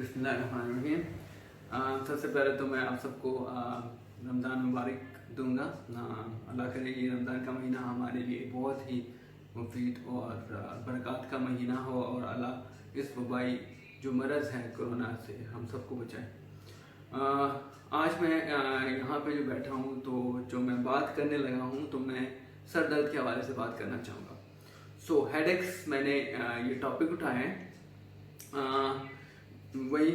बिस्मिल्लाहिर्रहमानिर्रहीम। सबसे पहले तो मैं आप सबको रमज़ान मुबारक दूंगा। अल्लाह करे ये रमज़ान का महीना हमारे लिए बहुत ही मुफीद और बरक़ात का महीना हो और अल्लाह इस वबाई जो मरज़ है कोरोना से हम सबको बचाए। आज मैं यहाँ पे जो बैठा हूँ तो जो मैं बात करने लगा हूँ तो मैं सर दर्द के हवाले से बात करना चाहूँगा। हेडेक्स मैंने ये टॉपिक उठाया है। वही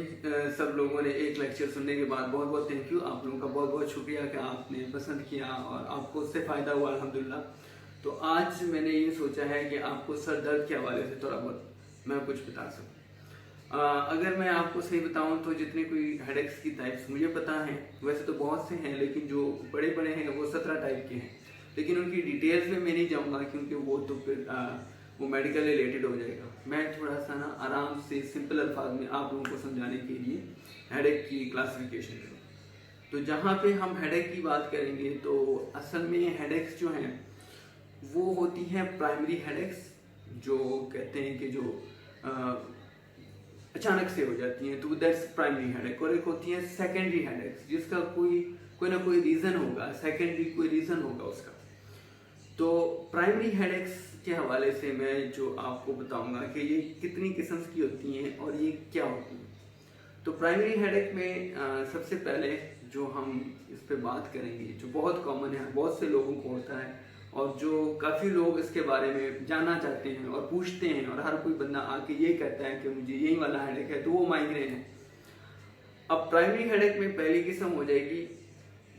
सब लोगों ने एक लेक्चर सुनने के बाद बहुत बहुत थैंक यू, आप लोगों का बहुत बहुत शुक्रिया कि आपने पसंद किया और आपको उससे फ़ायदा हुआ अल्हम्दुलिल्लाह। तो आज मैंने ये सोचा है कि आपको सर दर्द के हवाले से थोड़ा बहुत मैं कुछ बता सकूँ। अगर मैं आपको सही बताऊं तो जितने कोई हेडेक्स की टाइप्स मुझे पता है, वैसे तो बहुत से हैं, लेकिन जो बड़े बड़े हैं वो 17 टाइप के हैं, लेकिन उनकी डिटेल्स में मैं नहीं जाऊँगा क्योंकि वो तो फिर वो मेडिकल रिलेटेड हो जाएगा। मैं थोड़ा सा ना आराम से सिंपल अल्फाज में आप लोगों को समझाने के लिए हेडेक की क्लासिफिकेशन करूँ। तो जहाँ पे हम हेडेक की बात करेंगे तो असल में हेडेक्स जो हैं वो होती हैं प्राइमरी हेडेक्स, जो कहते हैं कि जो अचानक से हो जाती हैं, तो दैट्स प्राइमरी हेडेक। और एक होती है सेकेंडरी हेडेक्स जिसका कोई ना कोई रीज़न होगा, सेकेंडरी कोई रीज़न होगा उसका। तो प्राइमरी हेडेक्स के हवाले से मैं जो आपको बताऊंगा कि ये कितनी किस्म की होती हैं और ये क्या होती हैं। तो प्राइमरी हेडेक में सबसे पहले जो हम इस पे बात करेंगे, जो बहुत कॉमन है, बहुत से लोगों को होता है और जो काफ़ी लोग इसके बारे में जानना चाहते हैं और पूछते हैं, और हर कोई बंदा आके ये कहता है कि मुझे यही वाला हेडेक है, तो वो माइग्रेन है। अब प्राइमरी हेडेक में पहली किस्म हो जाएगी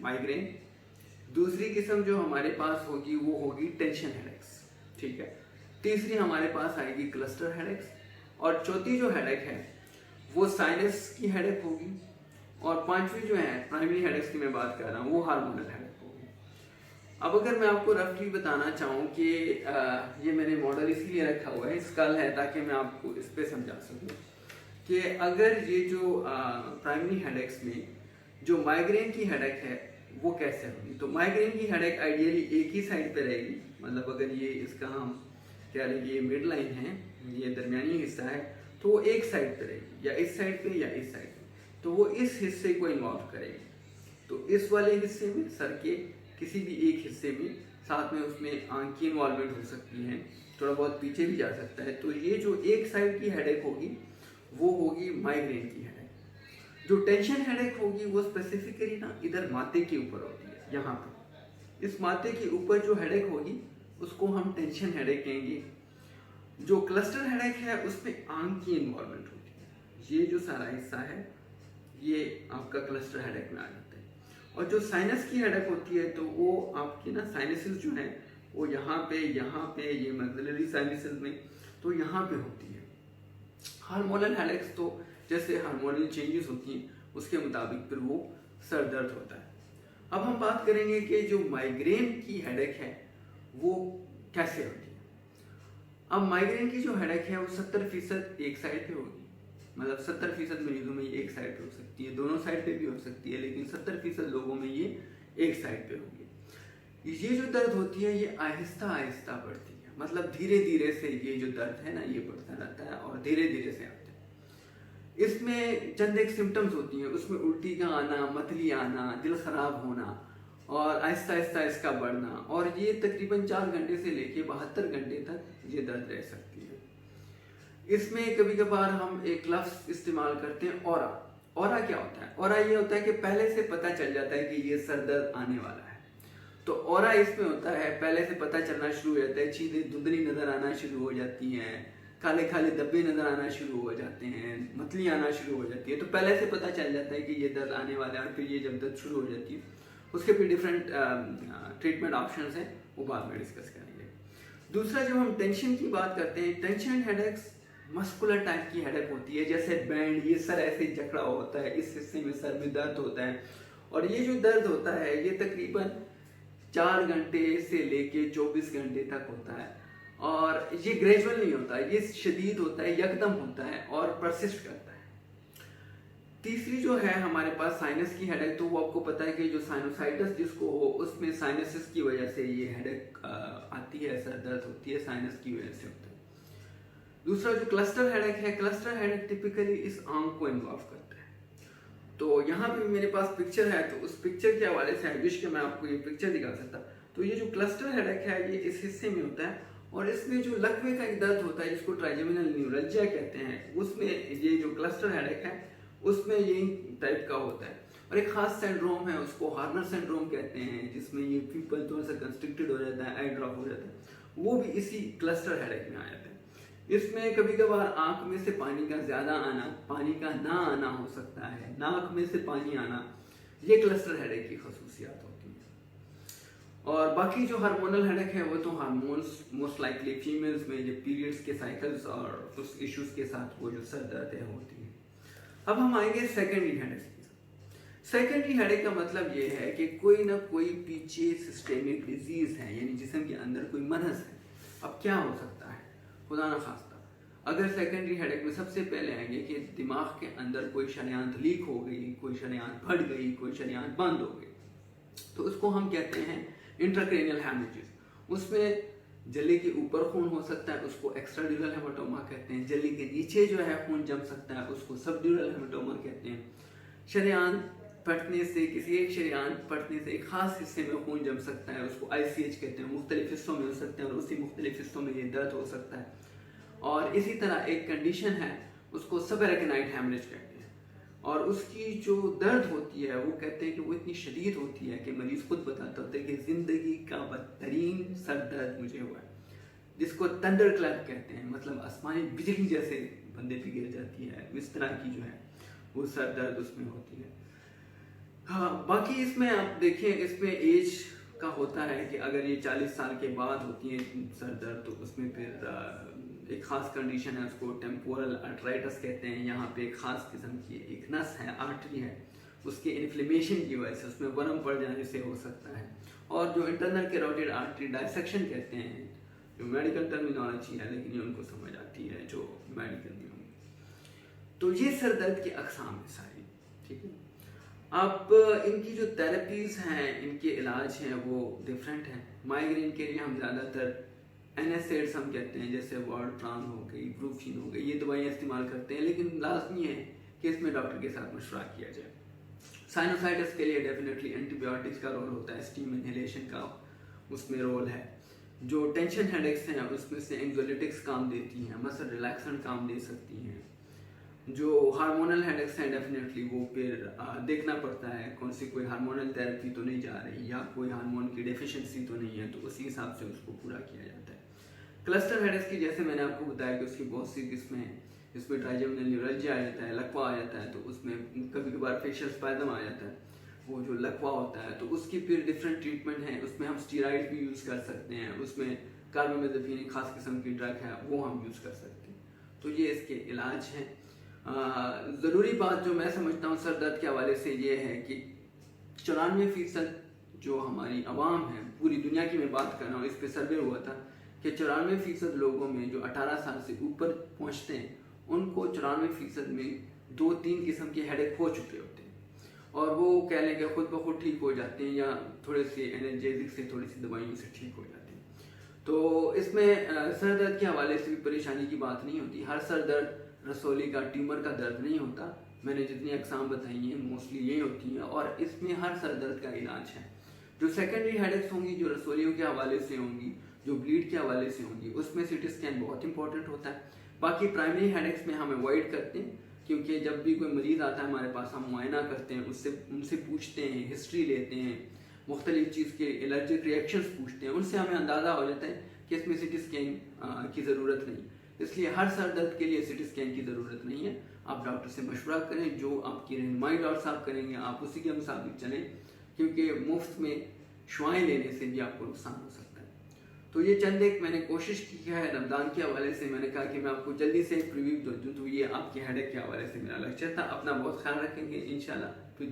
माइग्रेन, दूसरी किस्म जो हमारे पास होगी वो होगी टेंशन हेडेक्स, ठीक है। तीसरी हमारे पास आएगी क्लस्टर हेडेक्स, और चौथी जो हेडेक है वो साइनस की हेडेक होगी, और पांचवी जो है प्राइमरी हेडेक्स की मैं बात कर रहा हूँ वो हार्मोनल हेडेक होगी। अब अगर मैं आपको रफली बताना चाहूँ कि ये मैंने मॉडल इसीलिए रखा हुआ है, स्कल है, ताकि मैं आपको इस पर समझा सकूँ कि अगर ये जो प्राइमरी हेडेक्स में जो माइग्रेन की हेडेक है वो कैसे होगी। तो माइग्रेन की हेडेक आइडियली एक ही साइड पे रहेगी, मतलब अगर ये इसका हम कह रहे हैं ये मिड लाइन है, ये दरमियानी हिस्सा है, तो वो एक साइड पे रहेगी, या इस साइड पे या इस साइड पे, तो वो इस हिस्से को इन्वॉल्व करेगी। तो इस वाले हिस्से में सर के किसी भी एक हिस्से में, साथ में उसमें आंख की इन्वॉल्वमेंट हो सकती है, थोड़ा बहुत पीछे भी जा सकता है। तो ये जो एक साइड की हेडेक होगी वो होगी माइग्रेन की हेडेक। जो टेंशन हेडेक होगी वो स्पेसिफिकली ना इधर माथे के ऊपर होती है, यहाँ पे इस माथे के ऊपर जो हेडेक होगी उसको हम टेंशन हेडेक कहेंगे। जो क्लस्टर हेडेक है उसमें आंख की इन्वॉल्वमेंट होती है, ये जो सारा हिस्सा है ये आपका क्लस्टर हेडेक में आ जाता है। और जो साइनस की हेडेक होती है तो वो आपकी ना साइनसेस जो है वो यहाँ पे ये मैक्सिलरी साइनसेस में, तो यहाँ पे होती है। हार्मोनल हेडेक्स तो जैसे हार्मोनल चेंजेस होती हैं उसके मुताबिक फिर वो सर दर्द होता है। अब हम बात करेंगे कि जो माइग्रेन की हेडेक है वो कैसे होती है। अब माइग्रेन की जो हेडेक है वो 70% एक साइड पे होगी, मतलब 70% मरीजों में ये एक साइड पे हो सकती है, दोनों साइड पे भी हो सकती है, लेकिन 70% लोगों में ये एक साइड पे होगी। ये जो दर्द होती है ये आहिस्ता आहिस्ता बढ़ती है, मतलब धीरे धीरे से ये जो दर्द है ना ये बढ़ता रहता है और धीरे धीरे से आता है। इसमें चंद एक सिम्टम्स होती हैं, उसमें उल्टी का आना, मतली आना, दिल खराब होना और आहिस्ता आहिस्ता इसका बढ़ना, और ये तकरीबन 4 घंटे से लेके 72 घंटे तक ये दर्द रह सकती है। इसमें कभी कभार हम एक लफ्ज़ इस्तेमाल करते हैं औरा। औरा क्या होता है? औरा ये होता है कि पहले से पता चल जाता है कि ये सर दर्द आने वाला है। तो औरा इसमें होता है पहले से पता चलना शुरू हो जाता है, चीज़ें धुंधली नज़र आना शुरू हो जाती हैं, काले काले धब्बे नज़र आना शुरू हो जाते हैं, मतली आना शुरू हो जाती है। तो पहले से पता चल जाता है कि ये दर्द आने वाला है, और फिर ये जब दर्द शुरू हो जाती है उसके फिर डिफरेंट ट्रीटमेंट ऑप्शंस हैं, वो बाद में डिस्कस करेंगे। दूसरा जब हम टेंशन की बात करते हैं, टेंशन हेडेक्स मस्कुलर टाइप की हेडेक होती है, जैसे बैंड, ये सर ऐसे जकड़ा होता है, इस हिस्से में सर में दर्द होता है, और ये जो दर्द होता है ये तकरीबन 4 घंटे से लेके 24 घंटे तक होता है, और ये ग्रेजुअल नहीं होता है, ये शदीद होता है, यकदम होता है और परसिस्ट करता है। तीसरी जो है हमारे पास साइनस की हेडेक, तो वो आपको पता है कि जो साइनोसाइटिस जिसको हो उसमें साइनसिस की वजह से ये हेडेक आती है, सर दर्द होती है, साइनस की वजह से होता है। दूसरा जो क्लस्टर हेडेक है, क्लस्टर हेडेक टिपिकली इस आंख को इन्वॉल्व करता है। तो यहाँ पे मेरे पास पिक्चर है, तो उस पिक्चर के हवाले से आई विश कि मैं आपको ये पिक्चर दिखा सकता। तो ये जो क्लस्टर हेडेक है ये इस हिस्से में होता है, और इसमें जो लकवे का एक दर्द होता है जिसको ट्राइजेमिनल न्यूरल्जिया कहते हैं, उसमें ये जो क्लस्टर हेडेक है उसमें यही टाइप का होता है। और एक खास सिंड्रोम है, उसको हार्नर सिंड्रोम कहते हैं, जिसमें ये पीपल थोड़ा सा कंस्ट्रिक्टेड हो जाता है, आई ड्रॉप हो जाता है, वो भी इसी क्लस्टर हेडेक में आ जाता है। इसमें कभी कभार आंख में से पानी का ज्यादा आना, पानी का ना आना हो सकता है, नाक में से पानी आना, ये क्लस्टर हेडेक की खसूसियात होती हैं। और बाकी जो हार्मोनल हेडेक है वो तो हार्मोन्स मोस्ट लाइकली फीमेल्स में जब पीरियड्स के साइकिल्स और उस इश्यूज के साथ वो जो सर दर्द है होती है। अब हम आएंगे सेकेंडरी हेडेक की। सेकेंडरी हेडेक का मतलब ये है कि कोई ना कोई पीछे सिस्टेमिक डिजीज है, यानी जिस्म के अंदर कोई मरज है। अब क्या हो सकता है, खुदा ना खास्ता अगर सेकेंडरी हेडेक में सबसे पहले आएंगे कि दिमाग के अंदर कोई शरेआन लीक हो गई, कोई शरेआन फट गई, कोई शरेआन बंद हो गई, तो उसको हम कहते हैं इंट्राक्रेनियल हेमरेजेस। उसमें जल्ली के ऊपर खून हो सकता है, उसको एक्स्ट्राड्यूरल हेमाटोमा कहते हैं। जल्ली के नीचे जो है खून जम सकता है, उसको सबड्यूरल हेमाटोमा कहते हैं। शरेआन फटने से, किसी एक शरेआन फटने से एक खास हिस्से में खून जम सकता है, उसको ICH कहते हैं। मुख्तलिफ हिस्सों में हो सकते हैं और उसी मुख्तलिफ हिस्सों में ये दर्द हो सकता है। और इसी तरह एक कंडीशन है, उसको सबएरेकनाइड हेमरेज कहते हैं, और उसकी जो दर्द होती है वो कहते हैं कि वो इतनी शदीद होती है कि मरीज खुद बताता होता है कि ज़िंदगी का बदतरीन सर दर्द मुझे हुआ है, जिसको थंडर क्लैप कहते हैं, मतलब आसमानी बिजली जैसे बंदे पे गिर जाती है, इस तरह की जो है वो सर दर्द उसमें होती है। हाँ, बाकी इसमें आप देखिए, इसमें एज का होता है कि अगर ये 40 साल के बाद होती है सर दर्द, तो उसमें फिर एक खास कंडीशन है, उसको टेम्पोरल आर्थराइटिस कहते हैं। यहाँ पे एक खास किस्म की एक नस है, आर्टरी है, उसके इन्फ्लेमेशन की वजह से उसमें वर्म पड़ जाने से हो सकता है। और जो इंटरनल कैरोटिड आर्टरी डायसेक्शन कहते हैं, जो मेडिकल टर्मिनोलॉजी है लेकिन ये उनको समझ आती है जो मेडिकल में होंगी। तो ये सर दर्द की अकसाम है सारी, ठीक है। अब इनकी जो थेरेपीज हैं, इनके इलाज हैं वो डिफरेंट हैं। माइग्रेन के लिए हम ज़्यादातर NSAIDs हम कहते हैं, जैसे वार्डप्रान हो गई, ब्रूफिन हो गई, ये दवाइयाँ इस्तेमाल करते हैं, लेकिन लाजमी है कि इसमें डॉक्टर के साथ मशवरा किया जाए। साइनोसाइटिस के लिए डेफिनेटली एंटीबायोटिक्स का रोल होता है, स्टीम इनहेलेशन का उसमें रोल है। जो टेंशन हेडेक्स हैं उसमें से एंग्जोलिटिक्स काम देती हैं, मसल रिलैक्सेंट काम दे सकती हैं। जो हार्मोनल हेडेक्स हैं डेफिनेटली वो फिर देखना पड़ता है कौन सी कोई हार्मोनल थेरेपी तो नहीं जा रही, या कोई हार्मोन की डेफिशिएंसी तो नहीं है, तो उसी हिसाब से उसको पूरा किया जाता है। क्लस्टर हेडेक्स की जैसे मैंने आपको बताया कि उसकी बहुत सी किस्में हैं। इसमें ट्राइजेमिनल न्यूरल्जिया आ जाता है, लकवा आ जाता है, तो उसमें कभी कभार फेशियल स्पैज़म आ जाता है, वो जो लकवा होता है, तो उसकी फिर डिफरेंट ट्रीटमेंट है। उसमें हम स्टीरॉइड भी यूज़ कर सकते हैं, उसमें कार्बामेज़ेपिन एक खास किस्म की ड्रग है वो हम यूज़ कर सकते हैं। तो ये इसके इलाज हैं। ज़रूरी बात जो मैं समझता हूँ सर दर्द के हवाले से ये है कि 94% जो हमारी आवाम है, पूरी दुनिया की मैं बात कर रहा हूँ, इस पर सर्वे हुआ था कि 94% लोगों में जो 18 साल से ऊपर पहुँचते हैं उनको 94% में 2-3 किस्म के हेडेक हो चुके होते हैं, और वो कह लें कि खुद ब खुद ठीक हो जाते हैं या थोड़े से एनर्जेटिक से, थोड़ी सी दवाइयों से ठीक हो जाते हैं। तो इसमें सर दर्द के हवाले से भी परेशानी की बात नहीं होती। हर सर दर्द रसोली का ट्यूमर का दर्द नहीं होता। मैंने जितनी अकसाम बताई हैं मोस्टली ये होती हैं, और इसमें हर सर दर्द का इलाज है। जो सेकेंडरी हेडेक्स होंगी, जो रसोलियों के हवाले से होंगी, जो ब्लीड के हवाले से होंगी, उसमें CT स्कैन बहुत इंपॉर्टेंट होता है। बाकी प्राइमरी हेडेक्स में हम अवॉइड करते हैं, क्योंकि जब भी कोई मरीज़ आता है हमारे पास, हम मुआयना करते हैं, उनसे पूछते हैं, हिस्ट्री लेते हैं, मुख्तलिफ चीज़ के एलर्जिक रिएक्शंस पूछते हैं, उनसे हमें अंदाज़ा हो जाता है कि इसमें CT स्कैन की ज़रूरत नहीं। इसलिए हर सर दर्द के लिए CT स्कैन की ज़रूरत नहीं है। आप डॉक्टर से मशवरा करें, जो आपकी रहनुमाई डॉक्टर साहब करेंगे आप उसी के मुताबिक चलें, क्योंकि मुफ्त में शुआएँ लेने से भी आपको नुकसान हो सकता है। तो ये चंद एक मैंने कोशिश की है रमज़ान के हवाले से। मैंने कहा कि मैं आपको जल्दी से एक प्रीव्यू दूँ, तो ये आपके हेडेक के हवाले से मेरा लेक्चर था। अपना बहुत ख्याल रखेंगे इंशाल्लाह। फिर